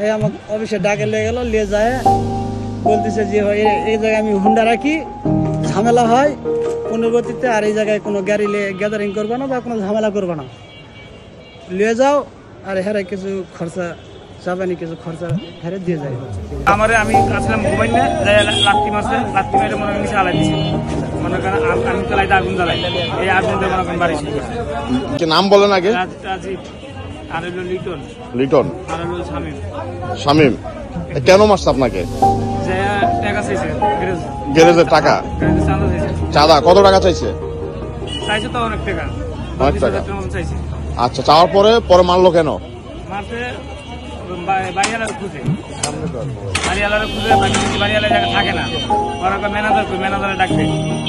আমাকে অফিসে ডাকে লেগে গেল, নিয়ে যায় বলতেছে যে এই জায়গায় আমি হুন্ডা রাখি, ঝামেলা হয় পূর্ববর্তীতে, আর এই জায়গায় কোনো গাড়ি গ্যাদারিং করবে না বা কোনো ঝামেলা করবে না, নিয়ে যাও। আর হেরে কিছু খরচা চাবানি, কিছু খরচা হেরে দিয়ে যায়। আমার আমি আসলাম মোবাইল নিয়ে লাত্তি মেরে মনে নিচে আলাই দিছি, মনে করেন আমি চালাইতে আগুন জ্বালাই, এই আগুন দিয়ে মনে করেন বাড়ি নাম বলেন আগে। রাজীব, আর হলো লিটন, আর হলো শামীম। কেন মারছে আপনাকে? টাকা চাইছে গ্যারেজের টাকা, চাঁদা কত টাকা চাইছে? চাইছে তো অনেক টাকা, চাইছে। আচ্ছা, চাওয়ার পরে মারলো কেন? মারতে বাড়িওয়ালার খুঁজে, বাড়িওয়ালা জায়গা থাকে না, ওরা ম্যানেজারে ডাকবে,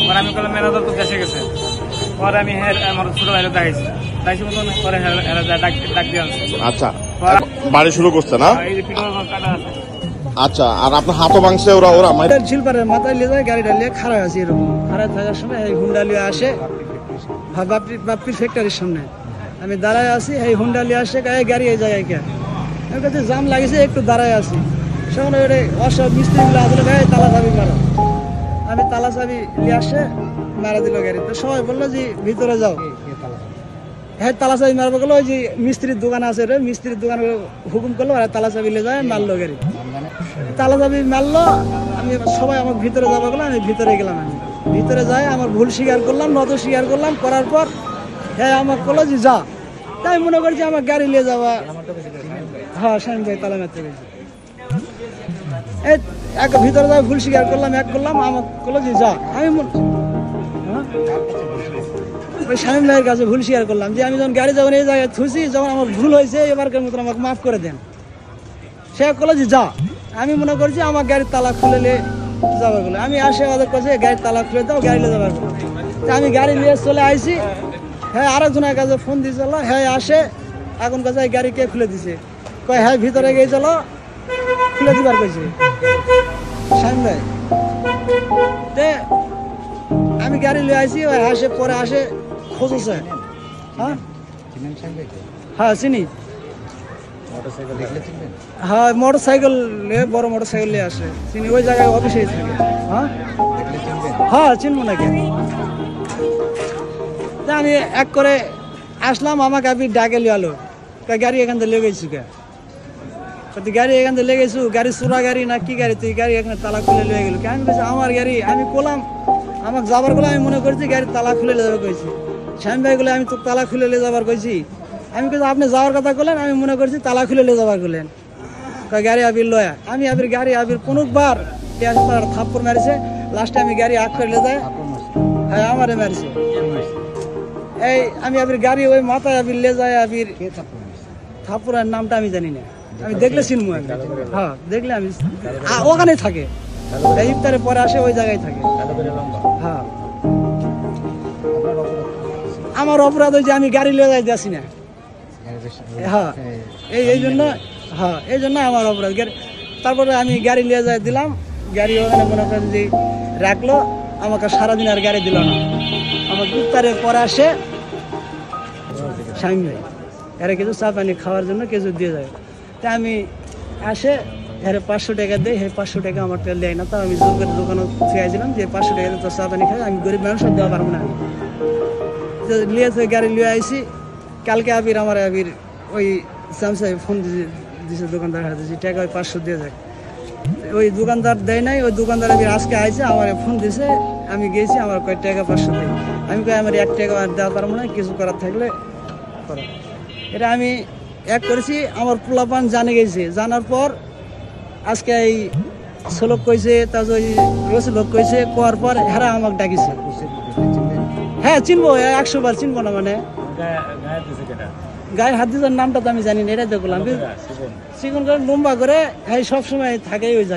পরে আমি বললাম ম্যানেজার তো দেশে গেছে। পরে আমি আমার ছোট ভাইরা দেখাইছি, তাইছি মতন পরে ডাক দিয়ে আনছে। আচ্ছা, বাড়ি শুরু করছে না? এই যে পিঠা কাটা আছে। আচ্ছা, আর আপনার হাতও ভাঙছে ওরা? শিল্পারের মাথায় নিয়ে যায়, গাড়িটা নিয়ে খারাপ আছে, এরকম খারাপ থাকার সময় এই হুন্ডা লিয়ে আসে বাপ্পির ফ্যাক্টরির সামনে। আমি দাঁড়ায় আছি, এই হুন্ডা লিয়ে আসে, গাড়ি এই জায়গায় কে আমার কাছে জাম লাগিয়েছে, একটু দাঁড়ায় আছি। সেখানে ওই অসব মিস্ত্রিগুলো আসলে গায়ে তালা চাবি মারো, আমি তালা চাবি নিয়ে আসে মারা দিল গাড়ি। তো সবাই বললো যে ভিতরে যাও। হ্যাঁ, তালা চাবি মারবো গেলো, ওই যে মিস্ত্রির দোকান আছে রে, মিস্ত্রির দোকানে হুকুম করলো, আর তালা চাবি নিয়ে যায়, মারলো গাড়ি। তালা চাবি মারলো, আমি সবাই আমার ভিতরে যাবো গেলো, আমি ভিতরে গেলাম। আমি ভিতরে যাই, আমার ভুল স্বীকার করলাম, নত স্বীকার করলাম। করার পর হ্যাঁ আমাকে বললো যে যা। তাই মনে করছি আমার গাড়ি নিয়ে যাওয়া। হ্যাঁ, শামীম ভাই তালা মারতে গেছি, এক ভিতরে যাই, ভুল স্বীকার করলাম, আমাকে বললো যে যা। আমি ওই শামীম ভাইয়ের কাছে ভুল স্বীকার করলাম যে আমি যখন গাড়ি যখন এই জায়গায় থুছি, যখন আমার ভুল হয়েছে, এবারকার মতন আমাকে মাফ করে দেন। সে বললো যে যা। আমি মনে করছি আমার গাড়ির তালা খুলে যাবার বলে, আমি আসে ওদের কাছে গাড়ির তালা খুলে দাও, গাড়ি নিয়ে যাবার বলে। আমি গাড়ি নিয়ে চলে আইছি। হ্যাঁ, আরেকজনের কাছে ফোন দিয়ে চলো, হ্যাঁ আসে, এখন কাছে গাড়ি কে খুলে দিছে, কয় হ্যাঁ ভিতরে গিয়ে চলো, খুলে দিবার কইছে শামীম ভাই। আমি গাড়ি নিয়ে আইছি, ওই আসে, পরে আসে খোঁজছে। হ্যাঁ চিনি। হ্যাঁ, মোটর সাইকেল, বড় মোটর সাইকেল নিয়ে আসে, চিনি। ওই জায়গায় অফিসে থাকে। হ্যাঁ চিনবো নাকি। আমি এক করে আসলাম, আমাকে আপনি ডাকে লিয়ে আলো, গাড়ি এখান থেকে লেগেছি কে? তুই গাড়ি এখান থেকে লেগেছু, গাড়ি চোরা গাড়ি না কি গাড়ি? তুই গাড়ি এখানে তালা খুলে লেগে গেল। আমি বলছি আমার গাড়ি, আমি করলাম আমাকে যাবার গুলো, আমি মনে করছি গাড়ি তালা খুলে যাবার কইছি। শামীম ভাই গুলো আমি তো তালা খুলে নিয়ে যাবার কইছি। আমি কিন্তু আপনি যাওয়ার কথা বললেন, আমি মনে করছি তালা খুলে নিয়ে যাবার করলেন। গাড়ি আবির লয়া, আমি আবির গাড়ি আবির কোনবার থাপ্পড় মারিছে। লাস্টে আমি গাড়ি আগ করে যায়, হ্যাঁ আমারে মারিছে। এই আমি আবির গাড়ি ওই মাথায় আবির লে যায়, আবির থাপ্পড়ের নামটা আমি জানি না, আমি দেখলে চিনবো। হ্যাঁ দেখলে আমি, ওখানে থাকে, ইফতারের পরে আসে, ওই জায়গায় থাকে। হ্যাঁ, আমার অপরাধ হয়েছে আমি গাড়ি লিয়ে যাই আসি না। হ্যাঁ এই জন্য, হ্যাঁ এই জন্য আমার অপরাধ। তারপরে আমি গাড়ি নিয়ে যাই দিলাম, গাড়ি ওখানে মনে করেন যে রাখলো, আমাকে সারাদিন আর গাড়ি দিল না। আমার ইফতারের পরে আসে শামীম ভাই, এরা কিছু চা পানি খাওয়ার জন্য কিছু দিয়ে যায়। তা আমি আসে, হ্যাঁ 500 টাকা দেয়, হ্যাঁ 500 টাকা আমার তেল দেয় না। তাও আমি জোর করে দোকানে খেয়েছিলাম যে 500 টাকা দিয়ে তো চা পানি খাই, আমি গরিব মানুষ দেওয়া পারবো না। লিয়েছে গাড়ি লিয়ে আইসি। কালকে আবির আমার ওই সামসাই ফোন দিয়েছে, দোকানদার হাতে যে টাকা ওই 500 দিয়ে যায়। ওই দোকানদার দেয় নাই, ওই দোকানদার আজকে আইছে, আমার ফোন দিছে, আমি গেছি, আমার কয় টাকা 500 দেয়। আমি কই আমার 1 টাকা আর দেওয়া পারবো না, কিছু করার থাকলে করো। এটা আমি এক করেছি, আমার পোলাপান জানে গেছে। জানার পর আজকে এই শ্লোক কইছে, তারপর ওই রসিলোক কইছে, কোয়ার পর হেরা আমাকে ডাকিছে। হ্যাঁ চিনবো, 100 বার চিনবো না মানে। গায়ে হাত দিবার নামটা তো আমি জানি না, এটাই তো বললাম। চিকন করে লম্বা করে, হ্যাঁ সবসময় থাকে ওই জায়গায়।